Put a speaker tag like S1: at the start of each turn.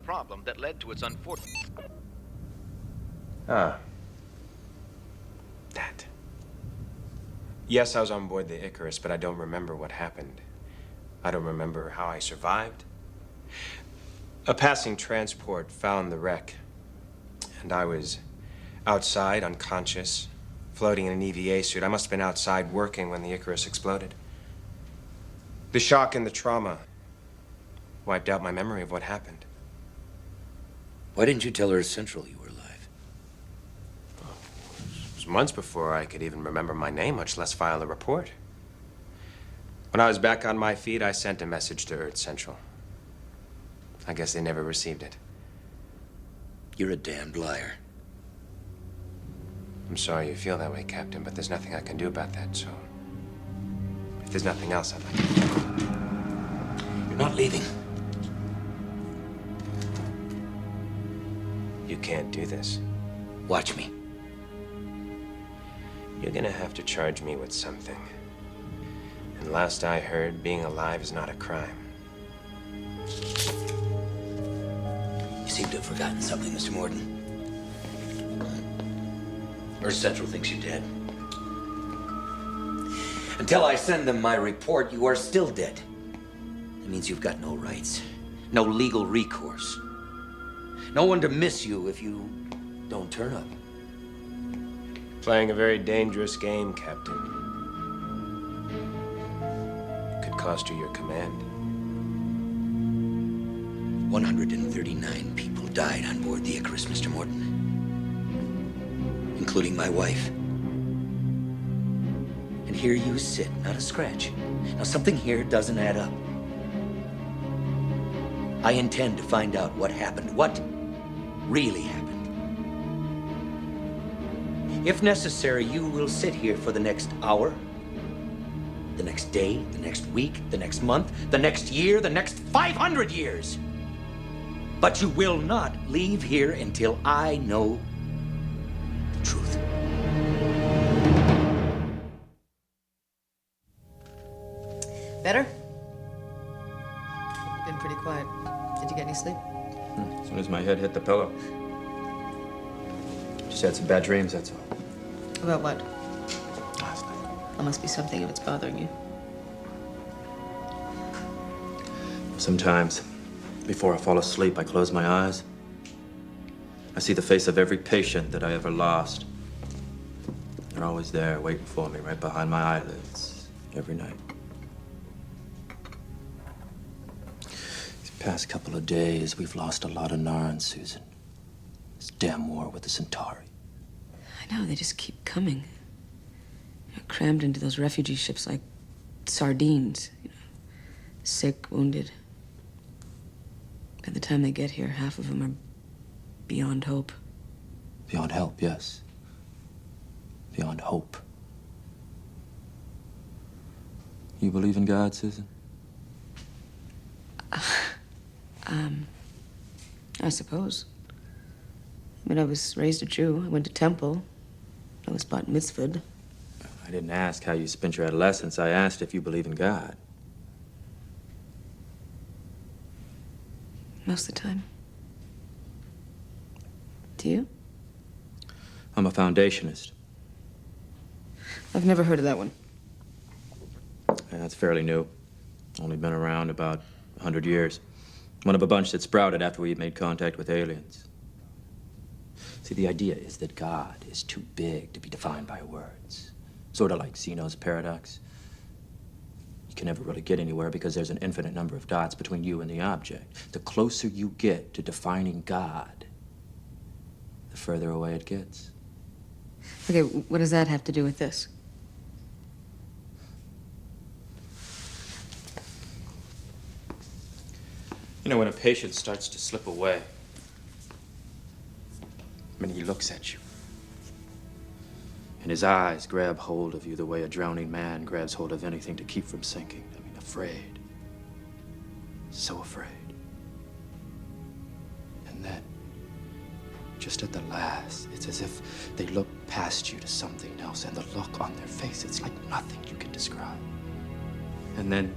S1: problem that led to its unfortunate...
S2: Ah. That. Yes, I was on board the Icarus, but I don't remember what happened. I don't remember how I survived. A passing transport found the wreck, and I was outside, unconscious, floating in an EVA suit. I must have been outside working when the Icarus exploded. The shock and the trauma wiped out my memory of what happened.
S3: Why didn't you tell Earth Central you were alive?
S2: It was months before I could even remember my name, much less file a report. When I was back on my feet, I sent a message to Earth Central. I guess they never received it.
S3: You're a damned liar.
S2: I'm sorry you feel that way, Captain, but there's nothing I can do about that, so... If there's nothing else, I'd like to...
S3: You're not leaving.
S2: You can't do this.
S3: Watch me.
S2: You're gonna have to charge me with something. And last I heard, being alive is not a crime.
S3: You seem to have forgotten something, Mr. Morden. Earth Central thinks you're dead. Until I send them my report, you are still dead. That means you've got no rights, no legal recourse. No one to miss you if you don't turn up.
S2: Playing a very dangerous game, Captain. Could cost you your command.
S3: 139 people died on board the Icarus, Mr. Morden. Including my wife. And here you sit, not a scratch. Now, something here doesn't add up. I intend to find out what happened, what really happened. If necessary, you will sit here for the next hour, the next day, the next week, the next month, the next year, the next 500 years. But you will not leave here until I know the truth.
S4: Better? Been pretty quiet. Did you get any sleep?
S5: As soon as my head hit the pillow. Just had some bad dreams, that's all.
S4: About what?
S5: Last night.
S4: There must be something if it's bothering you.
S5: Sometimes, before I fall asleep, I close my eyes. I see the face of every patient that I ever lost. They're always there, waiting for me, right behind my eyelids, every night. These past couple of days, we've lost a lot of Narn, Susan. This damn war with the Centauri.
S4: I know, they just keep coming. They're crammed into those refugee ships like sardines. You know, sick, wounded. By the time they get here, half of them are beyond hope.
S5: Beyond help, yes. Beyond hope. You believe in God, Susan?
S4: I suppose. I mean, I was raised a Jew. I went to temple. I was bat mitzvahed.
S5: I didn't ask how you spent your adolescence. I asked if you believe in God.
S4: Most of the time. Do you?
S5: I'm a foundationist.
S4: I've never heard of that one.
S5: Yeah, that's fairly new. Only been around about 100 years. One of a bunch that sprouted after we made contact with aliens. See, the idea is that God is too big to be defined by words. Sort of like Zeno's paradox. You can never really get anywhere because there's an infinite number of dots between you and the object. The closer you get to defining God, the further away it gets.
S4: Okay, what does that have to do with this?
S5: You know, when a patient starts to slip away, when he looks at you, and his eyes grab hold of you the way a drowning man grabs hold of anything to keep from sinking. I mean, afraid. So afraid. And then, just at the last, it's as if they look past you to something else, and the look on their face, it's like nothing you can describe. And then